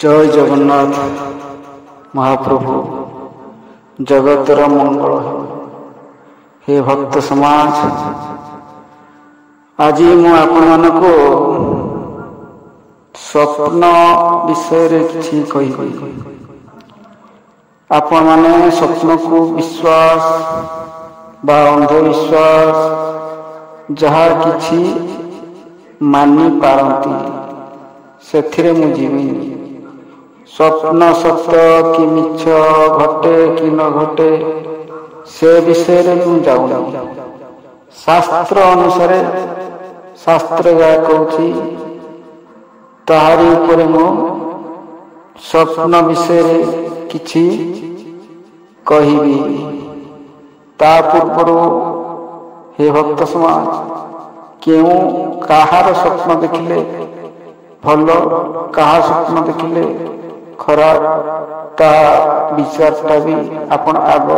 जय जगन्नाथ महाप्रभु जगतर मंगल हे भक्त समाज। आज मु आपण मानक स्वप्न विषय किछि कहि। आपण माने स्वप्न को विश्वास बा अंधविश्वास जहा किछि मानि पारंती सेथिरे मु जीविनी। स्वप्न सत्य कि मिछ घटे कि न घटे से विषय में जाऊनी। शास्त्र अनुसार शास्त्र या कहूँ ताहारी उपरे मु स्वप्न विषय किछि कहिबी। ता पूर्व हे भक्त समाज क्यों कहार स्वप्न देखिले भल कहा स्वप्न देखिले खराब ता विचारटा भी आपण आग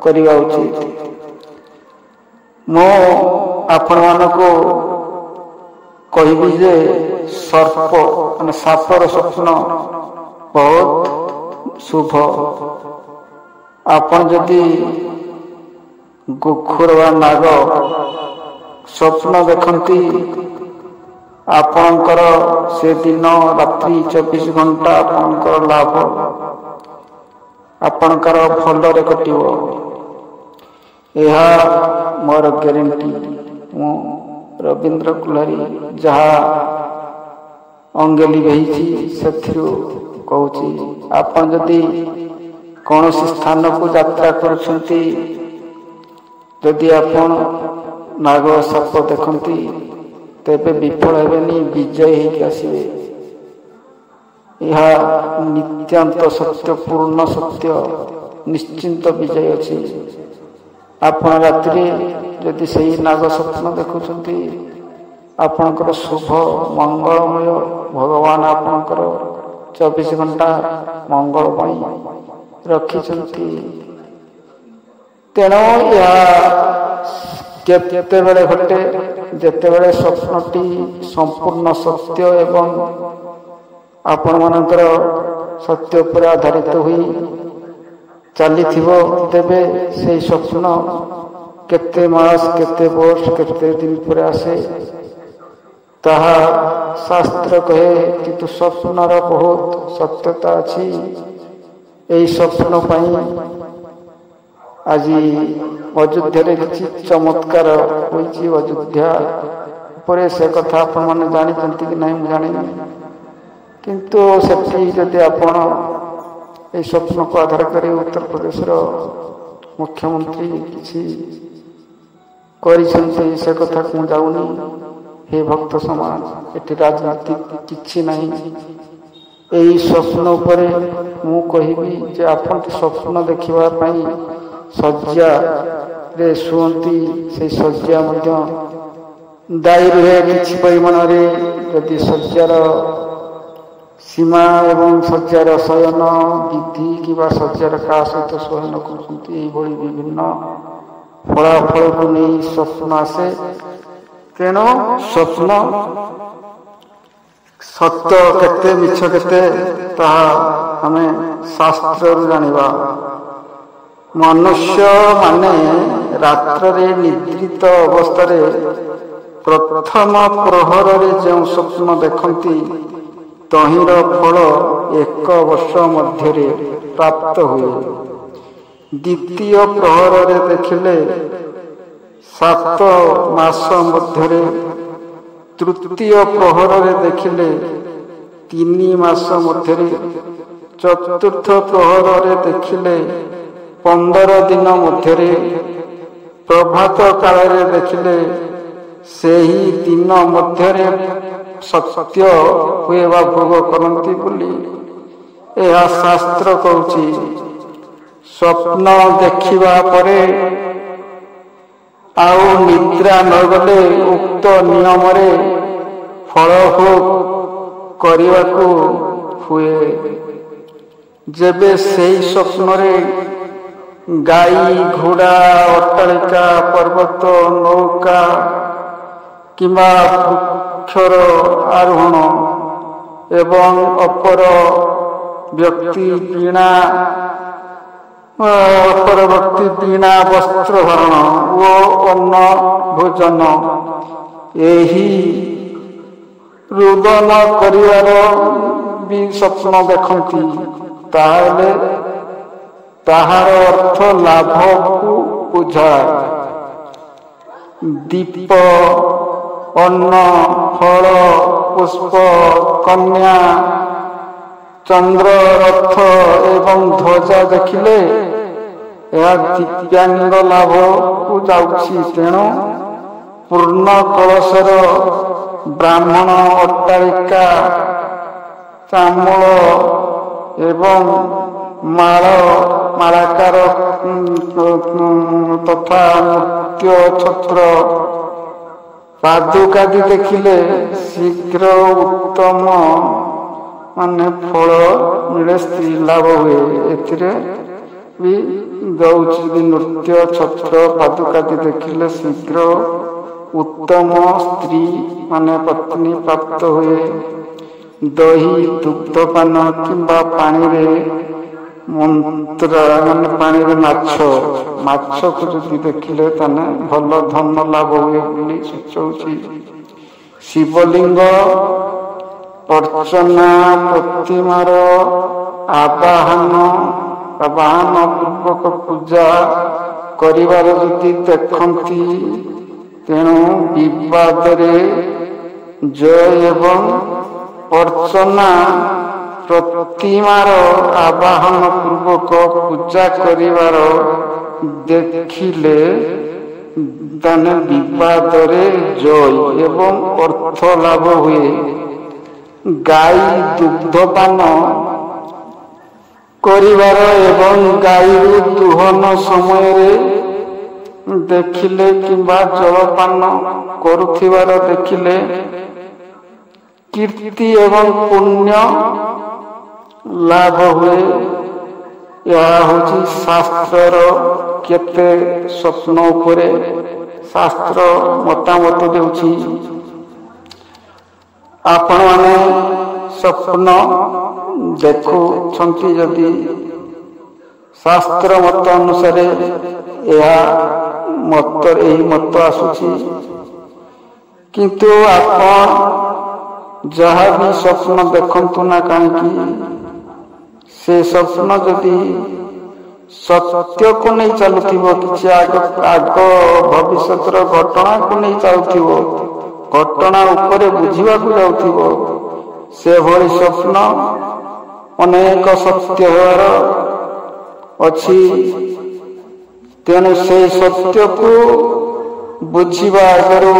करवा उचित। मो आपण मानक कहबी जे सर्प माने सापर स्वप्न बहुत शुभ। आपण जदि गोखुर वा नाग स्वप्न देखती आपणकर से दिन रात्रि 24 घंटा आपणकर लाभ आपणकर भलरे कटिव यह मोर ग्यारंटी। मु रविंद्र कुल्हारी जहा अंगेली बही से कहूँ आपन जदि कौन स्थान को यात्रा करछंती जदि आपन नाग सर्प देखती तेबे विफल हेबेनी विजय होके आसबे। यह नित्यांत सत्य पूर्ण सत्य निश्चिंत विजय अच्छी। आपण रात्रि जदि सही नाग स्वप्न देखुंती आपणकर शुभ मंगलमय भगवान आपणकर 24 घंटा मंगलमय रखिछंती। तेणु केते बेले घटे जेतेबेले स्वप्नटी संपूर्ण सत्य एवं आपण मानकर सत्य पर आधारित हुई चली तेबे से स्वप्न केते मास केते वर्ष केते दिन पर आसे ताहा शास्त्र कहे किंतु स्वप्नर बहुत सत्यता अच्छी। यही स्वप्न पाई आज अयोध्या किसी चमत्कार होइछि। अयोध्या पर से कथा आपण माने जानी कि नहीं जानी किंतु सेठी जदि आपण ए स्वप्न को आधार कर उत्तर प्रदेश मुख्यमंत्री किसी करिसेंती से कथा को जाऊनी। हे भक्त समाज एटी राजनीति किछि नहीं। यही स्वप्न उपरे मु कहिबी जे आपण स्वप्न देखिबा पई शज्या रे शुअंती से शज्या मध्य दायी रुहे किछि परिमाण रे। यदि शज्यार सीमा एवं शज्यार शयन विधि किबा शज्यार का सहित शयन करछंती एभली विभिन्न फलाफल को नहीं स्वप्न आसे। तेणु स्वप्न सत्य केते मिछ केते ताहा हमें शास्त्र जानिबा। मनुष्य माने रात्र रे निद्रित अवस्था रे प्रथम प्रहर रे जो स्वप्न देखती तहिर फल 1 वर्ष मध्य प्राप्त हुए। द्वितीय प्रहर रे देखिले 7 मास मध्य, तृतीय प्रहर रे देखिले 3 मास मध्य, चतुर्थ प्रहर रे देखिले 15 दिन मध्य, प्रभात काल रे देखिले सेही दिन मध्य सत्य हुए वा भोग करती बोली यह शास्त्र कहूँ। स्वप्न देखिबा परे आउ निद्रा न गले उक्त नियम रे फल भोग करने को हुए। जेबे सेही स्वप्न रे गाई घोड़ा अट्टालिका पर्वत नौका किंबा वृक्षर आरोहण ଏବଂ ଅପର ବ୍ୟକ୍ତି ବିନା ବସ୍ତ୍ର ଧାରଣ ଓ ଅନ୍ନ ଭୋଜନ ଏହି ରୁଦନ କରିବାର ବି ସ୍ୱପ୍ନ ଦେଖନ୍ତି, ତାହେଲେ ତାହାର ଅର୍ଥ ଲାଭକୁ ବୁଝାଏ। ଦୀପ, ଅନ୍ନ, ଫଳ, ପୁଷ୍ପ, କନ୍ୟା, ଚନ୍ଦ୍ର, ରଥ ଏବଂ ଧ୍ୱଜା ଦେଖିଲେ ଏହା ଦିବ୍ୟାଙ୍ଗ ଲାଭକୁ ଯାଉଛି। ତେଣୁ ପୂର୍ଣ୍ଣ କଳସର ବ୍ରାହ୍ମଣ, ଅଟ୍ଟାଳିକା, ଚାମଳ ଏବଂ ମାଳାକାର ତଥା ମୃତ୍ୟ ଛତ୍ର ପାଦୁକାଦି ଦେଖିଲେ ଶୀଘ୍ର ଉତ୍ତମ ଫଳ ମିଳେ, ସ୍ତ୍ରୀ ଲାଭ ହୁଏ। ଏଥିରେ ବି ଦଉଛି ନୃତ୍ୟ ଛତ୍ର ପାଦୁକାଦି ଦେଖିଲେ ଶୀଘ୍ର ଉତ୍ତମ ସ୍ତ୍ରୀ ପତ୍ନୀ ପ୍ରାପ୍ତ ହୁଏ। ଦହି, ଦୁଗ୍ଧପାନ କିମ୍ବା ପାଣିରେ ପାଣିରେ ମାଛକୁ ଯଦି ଦେଖିଲେ ତାହେଲେ ଭଲ ଧନ ଲାଭ ହୁଏ ବୋଲି ସୂଚାଉଛି। ଶିବଲିଙ୍ଗ, ଅର୍ଚ୍ଚନା, ପ୍ରତିମାର ଆବାହନ ପୂର୍ବକ ପୂଜା କରିବାର ଯଦି ଦେଖନ୍ତି, ତେଣୁ ବିବାଦରେ ଜୟ ଏବଂ ଅର୍ଚ୍ଚନା ପ୍ରତିମାର ଆବାହନ ପୂର୍ବକ ପୂଜା କରିବାର ଦେଖିଲେ ତାହେଲେ ବିବାଦରେ ଜୟ ଏବଂ ଅର୍ଥ ଲାଭ ହୁଏ। ଗାଈ ଦୁଗ୍ଧପାନ କରିବାର ଏବଂ ଗାଈରୁ ଦୁହନ ସମୟରେ ଦେଖିଲେ କିମ୍ବା ଜଳପାନ କରୁଥିବାର ଦେଖିଲେ କୀର୍ତ୍ତି ଏବଂ ପୁଣ୍ୟ ଲାଭ ହୁଏ। ଏହା ହେଉଛି ଶାସ୍ତ୍ରର କେତେ ସ୍ୱପ୍ନ ଉପରେ ଶାସ୍ତ୍ର ମତାମତ ଦେଉଛି। ଆପଣମାନେ ସ୍ୱପ୍ନ ଦେଖୁଛନ୍ତି ଯଦି ଶାସ୍ତ୍ର ମତ ଅନୁସାରେ ଏହି ମତ ଆସୁଛି। କିନ୍ତୁ ଆପଣ ଯାହା ବି ସ୍ୱପ୍ନ ଦେଖନ୍ତୁ ନା କାହିଁକି, ସେ ସ୍ୱପ୍ନ ଯଦି ସତ୍ୟକୁ ନେଇ ଚାଲୁଥିବ, କିଛି ଆଗ ଭବିଷ୍ୟତର ଘଟଣାକୁ ନେଇ ଚାଲୁଥିବ, ଘଟଣା ଉପରେ ବୁଝିବାକୁ ଯାଉଥିବ, ସେଭଳି ସ୍ୱପ୍ନ ଅନେକ ସତ୍ୟ ହେବାର ଅଛି। ତେଣୁ ସେଇ ସତ୍ୟକୁ ବୁଝିବା ଆଗରୁ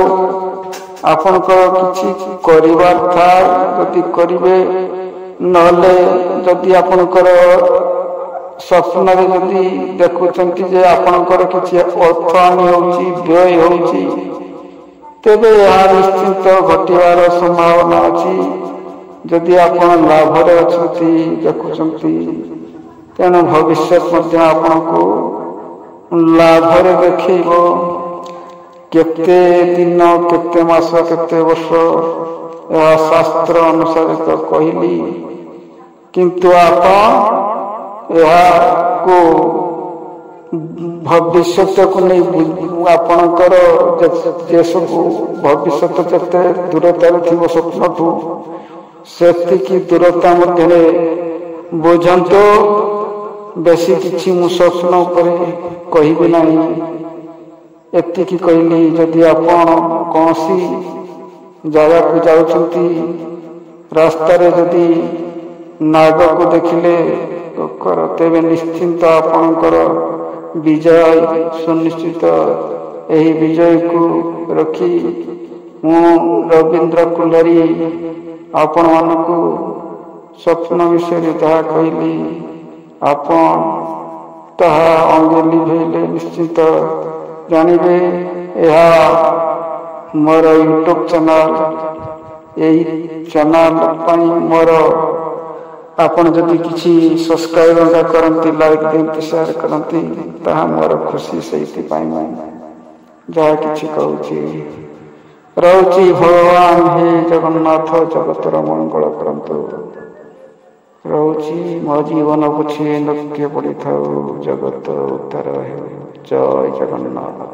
ଆପଣଙ୍କର କିଛି କରିବାର ଥାଏ ଯଦି କରିବେ, ନହେଲେ ଯଦି ଆପଣଙ୍କର ସ୍ୱପ୍ନରେ ଯଦି ଦେଖୁଛନ୍ତି ଯେ ଆପଣଙ୍କର କିଛି ଅର୍ଥ ହାନି ହେଉଛି, ବ୍ୟୟ ହେଉଛି, ତେବେ ଏହା ନିଶ୍ଚିନ୍ତ ଘଟିବାର ସମ୍ଭାବନା ଅଛି। ଯଦି ଆପଣ ଲାଭରେ ଅଛନ୍ତି ଦେଖୁଛନ୍ତି, ତେଣୁ ଭବିଷ୍ୟତ ମଧ୍ୟ ଆପଣଙ୍କୁ ଲାଭରେ ଦେଖେଇବ। କେତେ ଦିନ, କେତେ ମାସ, କେତେ ବର୍ଷ, ଏହା ଶାସ୍ତ୍ର ଅନୁସାରେ ତ କହିଲି। କିନ୍ତୁ ଆପଣ ଏହାକୁ ଭବିଷ୍ୟତକୁ ନେଇ ଆପଣଙ୍କର ଯେ ସବୁ ଭବିଷ୍ୟତ ଯେତେ ଦୂରତାରେ ଥିବ ସ୍ୱପ୍ନଠୁ, ସେତିକି ଦୂରତା ମଧ୍ୟରେ ବୁଝନ୍ତୁ। ବେଶୀ କିଛି ମୁଁ ସ୍ୱପ୍ନ ଉପରେ କହିବି ନାହିଁ, ଏତିକି କହିଲି। ଯଦି ଆପଣ କୌଣସି ଜାଗାକୁ ଯାଉଛନ୍ତି, ରାସ୍ତାରେ ଯଦି ନାଗକୁ ଦେଖିଲେ ତେବେ ନିଶ୍ଚିନ୍ତ ଆପଣଙ୍କର ବିଜୟ ସୁନିଶ୍ଚିତ। ଏହି ବିଜୟକୁ ରଖି ମୁଁ ରବୀନ୍ଦ୍ର କୁଲାରୀ ଆପଣମାନଙ୍କୁ ସ୍ୱପ୍ନ ବିଷୟରେ ଯାହା କହିଲି, ଆପଣ ତାହା ଅଙ୍ଗେ ଲିଭେଇଲେ ନିଶ୍ଚିନ୍ତ ଜାଣିବେ। ଏହା ମୋର ୟୁଟ୍ୟୁବ୍ ଚ୍ୟାନେଲ୍। ଏହି ଚ୍ୟାନେଲ୍ ପାଇଁ ମୋର ଆପଣ ଯଦି କିଛି ସବସ୍କ୍ରାଇବ୍ କରନ୍ତି, ଲାଇକ୍ ଦିଅନ୍ତି, ସେୟାର କରନ୍ତି, ତାହା ମୋର ଖୁସି। ସେଇଥିପାଇଁ ମୁଁ ଯାହା କିଛି କହୁଛି ରହୁଛି ଭଗବାନ ହେ ଜଗନ୍ନାଥ ଜଗତର ମଙ୍ଗଳ କରନ୍ତୁ। ରହୁଛି ମୋ ଜୀବନ ପଛେ ଲକ୍ଷ୍ୟ ପଡ଼ିଥାଉ ଜଗତ ଉଦ୍ଧାର ହେଉ। ଜୟ ଜଗନ୍ନାଥ।